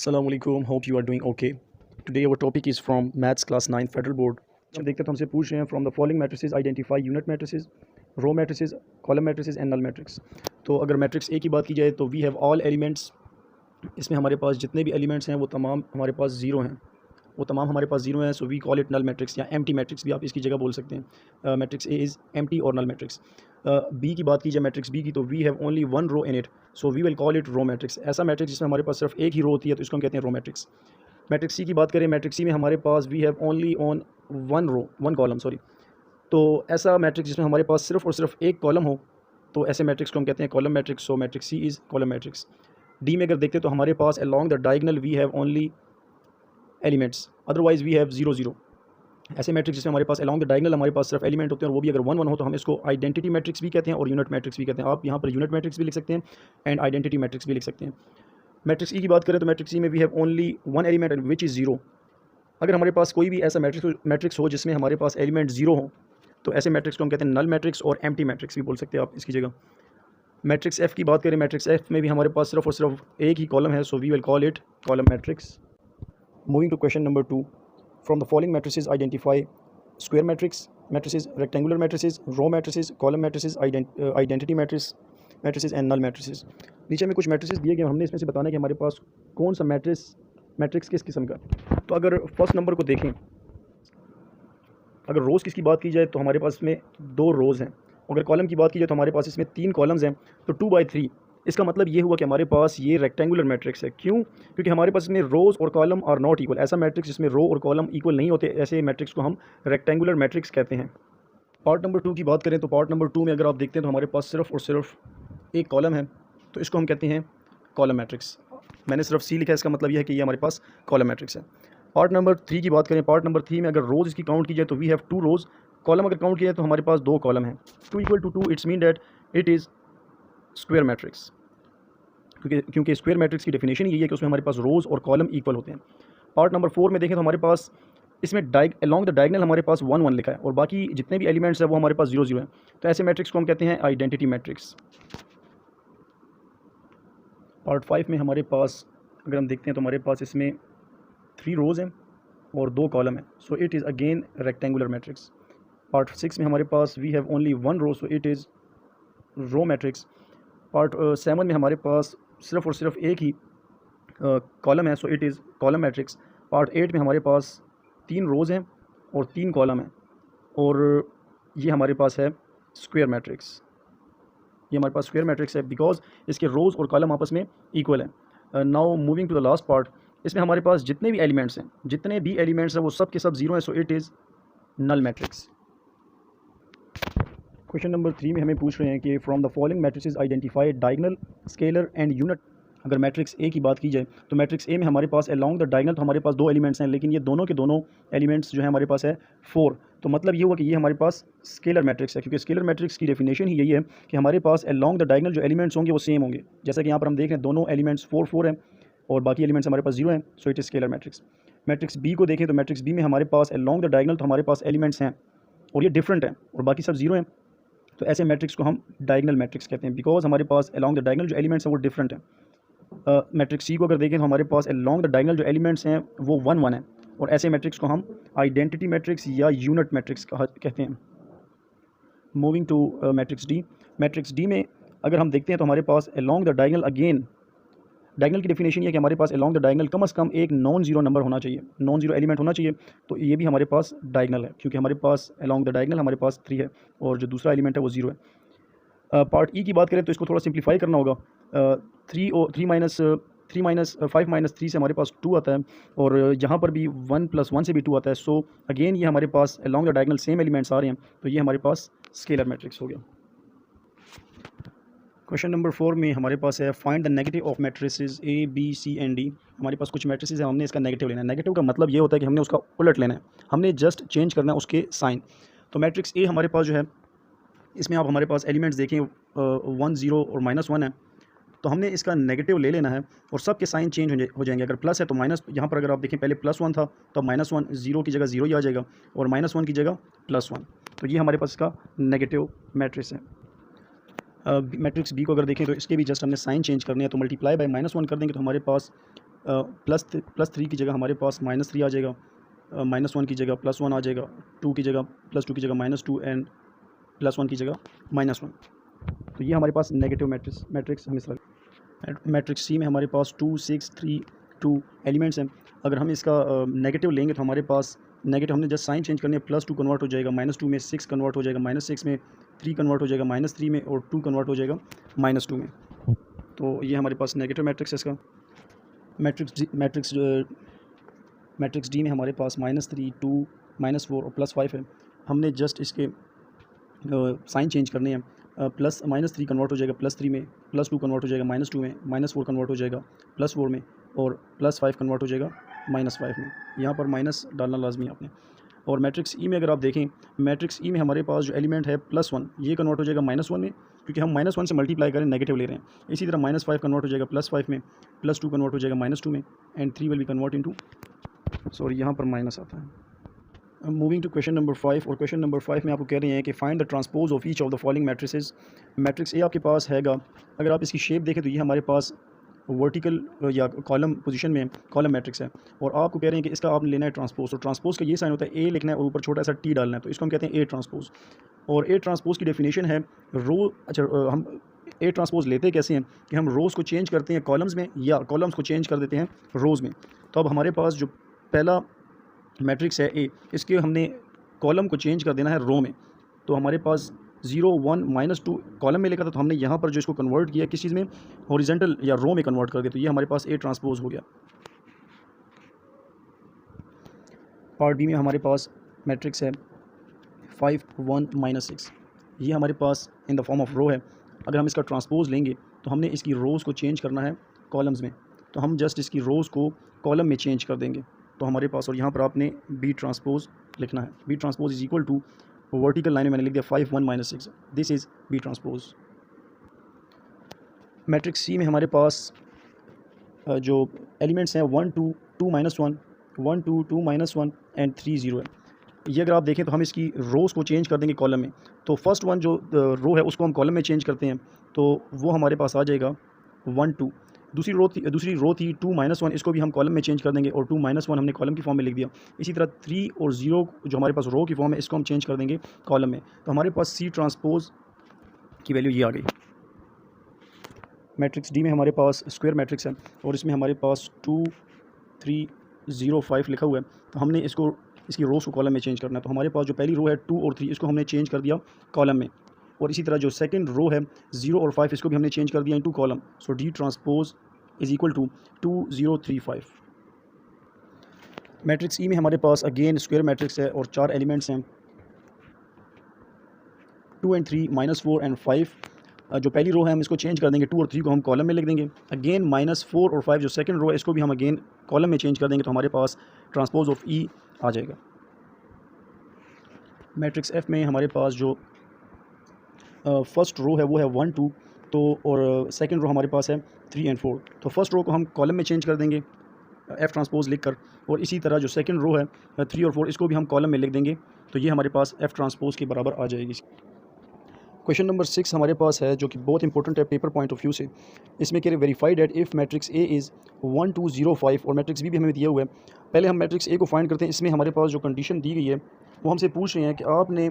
Assalamu alaikum. Hope you are doing okay. Today our topic is from Maths Class 9 Federal Board. हम देखते हैं तो हमसे पूछ रहे हैं from the following matrices identify unit matrices, row matrices, column matrices and null matrix. तो अगर मैट्रिक्स ए की बात की जाए तो वी हैव ऑल एलिमेंट्स। इसमें हमारे पास जितने भी एलिमेंट्स हैं वो तमाम हमारे पास ज़ीरो हैं, वो तमाम हमारे पास ज़ीरो हैं। So we call it null matrix या एम्प्टी मैट्रिक्स भी आप इसकी जगह बोल सकते हैं। मैट्रिक्स ए इज़ एम्प्टी और नल मैट्रिक्स। बी की बात की जाए मैट्रिक्स बी की तो we have only one row in it, so we will call it row matrix. ऐसा मैट्रिक्स जिसमें हमारे पास सिर्फ एक ही रो होती है तो इसको हम कहते हैं रो मैट्रिक्स। मैट्रिक्स सी की बात करें, मैट्रिक्स सी में हमारे पास we have only on one column तो ऐसा मैट्रिक्स जिसमें हमारे पास सिर्फ और सिर्फ एक कॉलम हो तो ऐसे मैट्रिक्स को हम कहते हैं column matrix. So matrix C is column matrix. D में अगर देखते तो हमारे पास along the diagonal we have only elements, otherwise we have zero zero. ऐसे मैट्रिक्स जिसमें हमारे पास अलॉन्ग द डायगोनल हमारे पास सिर्फ एलिमेंट होते हैं और वो भी अगर वन वन हो तो हम इसको आइडेंटिटी मैट्रिक्स भी कहते हैं और यूनिट मैट्रिक्स भी कहते हैं। आप यहाँ पर यूनिट मैट्रिक्स भी लिख सकते हैं एंड आइडेंटिटी मैट्रिक्स भी लिख सकते हैं। मैट्रिक्स ई की बात करें तो मैट्रिक्स ई में we have only one element and which is zero. अगर हमारे पास कोई भी ऐसा मैट्रिक्स हो जिसमें हमारे पास एलिमेंट जीरो हो तो ऐसे मैट्रिक्स को हम कहते हैं नल मैट्रिक्स और एम्प्टी मैट्रिक्स भी बोल सकते हैं आप इसकी जगह। मैट्रिक्स एफ़ की बात करें, मैट्रिक्स एफ़ में भी हमारे पास सिर्फ और सिर्फ एक ही कॉलम है, so we will call it column matrix. Moving to question number 2, from the following matrices identify square matrix, matrices, rectangular matrices, row matrices, column matrices, identity matrices and null matrices. नीचे में कुछ matrices दिए गए, हमने इसमें से बताना है कि हमारे पास कौन सा मैट्रिक्स किस किस्म का। तो अगर फर्स्ट नंबर को देखें, अगर रोज़ किसकी बात की जाए तो हमारे पास इसमें दो रोज़ हैं। अगर कॉलम की बात की जाए तो हमारे पास इसमें तीन कॉलम्स हैं, तो 2/3। इसका मतलब ये हुआ कि हमारे पास ये रेक्टेंगुलर मैट्रिक्स है। क्यों? क्योंकि हमारे पास इसमें रोज़ और कॉलम आर नॉट इक्वल। ऐसा मैट्रिक्स जिसमें रो और कॉलम इक्वल नहीं होते, ऐसे मैट्रिक्स को हम रेक्टेंगुलर मैट्रिक्स कहते हैं। पार्ट नंबर 2 की बात करें तो पार्ट नंबर 2 में अगर आप देखते हैं तो हमारे पास सिर्फ और सिर्फ एक कॉलम है, तो इसको हम कहते हैं कॉलम मैट्रिक्स। मैंने सिर्फ सी लिखा है, इसका मतलब यह है कि ये हमारे पास कॉलम मैट्रिक्स है। पार्ट नंबर 3 की बात करें, पार्ट नंबर 3 में अगर रोज़ इसकी काउंट की जाए तो वी हैव 2 रोज़। कॉलम अगर काउंट किया जाए तो हमारे पास 2 कॉलम हैं। 2 = 2 it's mean that it is square matrix. क्योंकि स्क्वायर मैट्रिक्स की डेफिनेशन यही है कि उसमें हमारे पास रोज़ और कॉलम इक्वल होते हैं। पार्ट नंबर 4 में देखें तो हमारे पास इसमें अलॉन्ग द डायगोनल हमारे पास 1 1 लिखा है और बाकी जितने भी एलिमेंट्स हैं वो हमारे पास 0 0 हैं। तो ऐसे मैट्रिक्स को हम कहते हैं आइडेंटिटी मैट्रिक्स। पार्ट 5 में हमारे पास अगर हम देखते हैं तो हमारे पास इसमें 3 रोज़ हैं और 2 कॉलम हैं, so it is again rectangular matrix. Part 6 में हमारे पास we have only 1 row, so it is row matrix. Part 7 में हमारे पास सिर्फ और सिर्फ एक ही कॉलम है, सो it is column matrix. Part 8 में हमारे पास 3 रोज़ हैं और 3 कॉलम हैं और ये हमारे पास है स्क्वायर मैट्रिक्स। ये हमारे पास स्क्वायर मैट्रिक्स है बिकॉज इसके रोज़ और कॉलम आपस में इक्वल है। Now moving to the last part, इसमें हमारे पास जितने भी एलिमेंट्स हैं वो सब के सब जीरो हैं, so it is null matrix. Question number 3 में हमें पूछ रहे हैं कि from the following matrices identify diagonal, scalar and unit. अगर मैट्रिक्स ए की बात की जाए तो मैट्रिक्स ए में हमारे पास अलॉन्ग द डायगोनल तो हमारे पास 2 एलिमेंट्स हैं, लेकिन ये दोनों के दोनों एलिमेंट्स जो है हमारे पास है 4। तो मतलब ये हुआ कि ये हमारे पास स्केलर मैट्रिक्स है, क्योंकि स्केलर मैट्रिक्स की डेफिनेशन ही यही है कि हमारे पास अलॉन्ग द डायगोनल जो एलिमेंट्स होंगे वो सेम होंगे। जैसा कि यहाँ पर हम देख रहे हैं दोनों एलिमेंट्स 4 4 हैं और बाकी एलिमेंट्स हमारे पास 0 हैं, so it is scalar matrix. Matrix B को देखें तो मैट्रिक्स बी में हमारे पास अलॉन्ग द डायगोनल तो हमारे पास एलिमेंट्स हैं और ये डिफरेंट हैं और बाकी सब 0 हैं, तो ऐसे मैट्रिक्स को हम डायगोनल मैट्रिक्स कहते हैं बिकॉज हमारे पास अलॉन्ग द डायगोनल जो एलिमेंट्स हैं वो डिफरेंट हैं। मैट्रिक्स सी को अगर देखें तो हमारे पास अलॉन्ग द डायगोनल जो एलिमेंट्स हैं वो 1 1 हैं और ऐसे मैट्रिक्स को हम आइडेंटिटी मैट्रिक्स या यूनिट मैट्रिक्स कहते हैं। मूविंग टू मैट्रिक्स डी में अगर हम देखते हैं तो हमारे पास along the diagonal, again diagonal की डेफिनेशन ये है कि हमारे पास अलॉन्ग द डायगोनल कम से कम एक नॉन जीरो नंबर होना चाहिए, नॉन जीरो एलिमेंट होना चाहिए। तो ये भी हमारे पास डायगोनल है क्योंकि हमारे पास अलॉन्ग द डायगोनल हमारे पास 3 है और जो दूसरा एलिमेंट है वो 0 है। पार्ट ई की बात करें तो इसको थोड़ा सिंप्लीफाई करना होगा। 3 माइनस 5 माइनस 3 से हमारे पास 2 आता है और यहाँ पर भी 1 + 1 से भी 2 आता है। सो अगेन ये हमारे पास along the diagonal same elements आ रहे हैं, तो ये हमारे पास स्केलर मैट्रिक्स हो गया। क्वेश्चन नंबर 4 में हमारे पास है find the negative of matrices A B C and D. हमारे पास कुछ मैट्रिसेस हैं, हमने इसका नेगेटिव लेना है। नेगेटिव का मतलब ये होता है कि हमने उसका उलट लेना है, हमने जस्ट चेंज करना है उसके साइन। तो मैट्रिक्स ए हमारे पास जो है, इसमें आप हमारे पास एलिमेंट्स देखें 1 0 और -1 है, तो हमने इसका नेगेटिव ले लेना है और सब के साइन चेंज हो जाएंगे। अगर प्लस है तो माइनस, यहाँ पर अगर आप देखें पहले +1 था तो -1, 0 की जगह 0 ही आ जाएगा और -1 की जगह +1। तो ये हमारे पास इसका नेगेटिव मैट्रिक्स है। मैट्रिक्स बी को अगर देखें तो इसके भी जस्ट हमने साइन चेंज करने हैं, तो मल्टीप्लाई बाय -1 कर देंगे तो हमारे पास +3 की जगह हमारे पास -3 आ जाएगा, -1 की जगह +1 आ जाएगा, 2 की जगह +2 की जगह -2 एंड +1 की जगह -1। तो ये हमारे पास नेगेटिव मैट्रिक्स हमें इस मैट्रिक्स सी में हमारे पास 2 6 3 2 एलिमेंट्स हैं। अगर हम इसका नेगेटिव लेंगे तो हमारे पास नेगेटिव हमने जस्ट साइन चेंज करनी है, +2 कन्वर्ट हो जाएगा -2 में, 6 कन्वर्ट हो जाएगा -6 में, 3 कन्वर्ट हो जाएगा -3 में और 2 कन्वर्ट हो जाएगा -2 में। तो ये हमारे पास नेगेटिव मैट्रिक्स है इसका। मैट्रिक्स डी में हमारे पास -3 2 -4 और +5 है। हमने जस्ट इसके साइन चेंज करने हैं। -3 कन्वर्ट हो जाएगा +3 में, +2 कन्वर्ट हो जाएगा -2 में, -4 कन्वर्ट हो जाएगा +4 में और +5 कन्वर्ट हो जाएगा -5 में। यहाँ पर माइनस डालना लाजमी है आपने। और मैट्रिक्स ई में अगर आप देखें, मैट्रिक्स ई में हमारे पास जो एलिमेंट है +1, ये कन्वर्ट हो जाएगा -1 में, क्योंकि हम -1 से मल्टीप्लाई करें नेगेटिव ले रहे हैं। इसी तरह -5 कन्वर्ट हो जाएगा +5 में, +2 कन्वर्ट हो जाएगा -2 में and 3 will be convert into, sorry यहाँ पर माइनस आता है। मूविंग टू क्वेश्चन नंबर 5, और क्वेश्चन नंबर 5 में आपको कह रहे हैं कि find the transpose of each of the following matrices. Matrix A आपके पास हैगा, अगर आप इसकी शेप देखें तो ये हमारे पास वर्टिकल या कॉलम पोजीशन में कॉलम मैट्रिक्स है, और आपको कह रहे हैं कि इसका आपने लेना है ट्रांसपोज। तो ट्रांसपोज का ये साइन होता है ए लिखना है और ऊपर छोटा सा टी डालना है, तो इसको हम कहते हैं ए ट्रांसपोज। और ए ट्रांसपोज की डेफिनेशन है हम ए ट्रांसपोज लेते कैसे हैं कि हम रोज़ को चेंज करते हैं कॉलम्स में या कॉलम्स को चेंज कर देते हैं रोज़ में। तो अब हमारे पास जो पहला मैट्रिक्स है ए, इसके हमने कॉलम को चेंज कर देना है रो में। तो हमारे पास 0 1 -2 कॉलम में लिखा था, तो हमने यहाँ पर जो इसको कन्वर्ट किया किस चीज़ में, हॉरिजेंटल या रो में कन्वर्ट कर दिया। तो ये हमारे पास ए ट्रांसपोज हो गया। पार्ट बी में हमारे पास मैट्रिक्स है 5 1 -6, ये हमारे पास इन द फॉर्म ऑफ रो है। अगर हम इसका ट्रांसपोज लेंगे तो हमने इसकी रोज़ को चेंज करना है कॉलम्स में, तो हम जस्ट इसकी रोज़ को कॉलम में चेंज कर देंगे। तो हमारे पास, और यहाँ पर आपने बी ट्रांसपोज लिखना है। B transpose is equal to, vertical line में मैंने लिख दिया 5 1 -6, this is B transpose. Matrix C में हमारे पास जो एलिमेंट्स हैं 1 2 2 -1 1 2 2 -1 एंड 3 0 है। ये अगर आप देखें तो हम इसकी रोज़ को चेंज कर देंगे कॉलम में। तो फर्स्ट वन जो रो है उसको हम कॉलम में चेंज करते हैं, तो वो हमारे पास आ जाएगा 1 2। दूसरी रो थी 2 -1, इसको भी हम कॉलम में चेंज कर देंगे और 2 -1 हमने कॉलम की फॉर्म में लिख दिया। इसी तरह 3 और 0 जो हमारे पास रो की फॉर्म है, इसको हम चेंज कर देंगे कॉलम में। तो हमारे पास सी ट्रांसपोज की वैल्यू ये आ गई। मैट्रिक्स डी में हमारे पास स्क्वायर मैट्रिक्स है और इसमें हमारे पास 2 3 0 5 लिखा हुआ है। तो हमने इसकी रोज़ को कॉलम में चेंज करना है। तो हमारे पास जो पहली रो है 2 और 3, इसको हमने चेंज कर दिया कॉलम में, और इसी तरह जो सेकंड रो है 0 और 5, इसको भी हमने चेंज कर दिया into column. So D transpose is equal to 2 0 3 5। Matrix E में हमारे पास अगेन स्क्वायर मैट्रिक्स है और 4 एलिमेंट्स हैं 2 एंड 3 -4 एंड 5। जो पहली रो है हम इसको चेंज कर देंगे, 2 और 3 को हम कॉलम में लिख देंगे। अगेन -4 और 5 जो सेकंड रो है, इसको भी हम अगेन कॉलम में चेंज कर देंगे। तो हमारे पास ट्रांसपोज ऑफ ई आ जाएगा। मैट्रिक्स एफ में हमारे पास जो फर्स्ट रो है वो है 1 2, तो और सेकंड रो हमारे पास है 3 एंड 4। तो फर्स्ट रो को हम कॉलम में चेंज कर देंगे एफ ट्रांसपोज लिख कर, और इसी तरह जो सेकंड रो है 3 और 4, इसको भी हम कॉलम में लिख देंगे। तो ये हमारे पास एफ ट्रांसपोज के बराबर आ जाएगी। क्वेश्चन नंबर 6 हमारे पास है, जो कि बहुत इंपॉर्टेंट है पेपर पॉइंट ऑफ व्यू से। इसमें कह रहे verified at if matrix A is 1 2 0 5 और मैट्रिक्स बी भी हमें दिया हुआ है। पहले हम मैट्रिक्स ए को फाइंड करते हैं। इसमें हमारे पास जो कंडीशन दी गई है वो हमसे पूछ रहे हैं कि आपने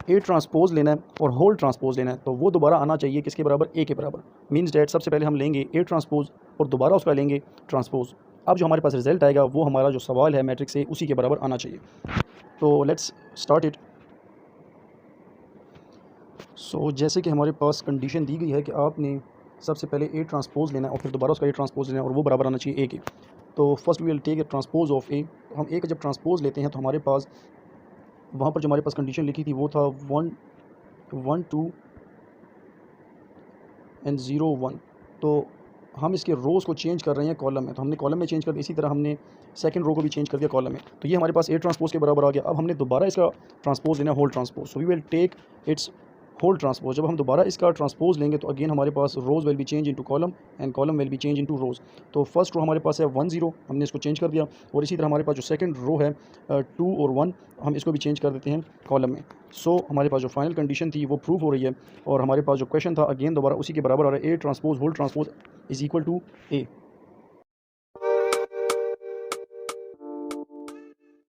ए ट्रांसपोज लेना है और होल ट्रांसपोज लेना है, तो वो दोबारा आना चाहिए किसके बराबर, ए के बराबर। मीन्स डैट सबसे पहले हम लेंगे ए ट्रांसपोज और दोबारा उसका लेंगे ट्रांसपोज। अब जो हमारे पास रिजल्ट आएगा वो हमारा जो सवाल है मैट्रिक्स ए उसी के बराबर आना चाहिए। तो लेट्स स्टार्ट इट। सो जैसे कि हमारे पास कंडीशन दी गई है कि आपने सबसे पहले ए ट्रांसपोज लेना है और फिर दोबारा उसका ए ट्रांसपोज लेना है और वो बराबर आना चाहिए ए के। तो first we will take a transpose of A. तो हम ए का जब ट्रांसपोज लेते हैं तो हमारे पास वहाँ पर जो हमारे पास कंडीशन लिखी थी वो था 1 1 2 एंड 0 1। तो हम इसके रोज़ को चेंज कर रहे हैं कॉलम में, तो हमने कॉलम में चेंज कर दिया। इसी तरह हमने सेकंड रो को भी चेंज कर दिया कॉलम में। तो ये हमारे पास ए ट्रांसपोज के बराबर आ गया। अब हमने दोबारा इसका ट्रांसपोज लेना है whole transpose. So we will take its whole transpose. जब हम दोबारा इसका ट्रांसपोज लेंगे तो अगेन हमारे पास rows will be change into column and column will be change into rows. तो फर्स्ट रो हमारे पास है 1 0, हमने इसको चेंज कर दिया, और इसी तरह हमारे पास जो सेकंड रो है 2 और 1, हम इसको भी चेंज कर देते हैं कॉलम में। सो हमारे पास जो फाइनल कंडीशन थी वो प्रूव हो रही है, और हमारे पास जो क्वेश्चन था अगेन दोबारा उसी के बराबर आ रहा है। A transpose whole transpose is equal to A.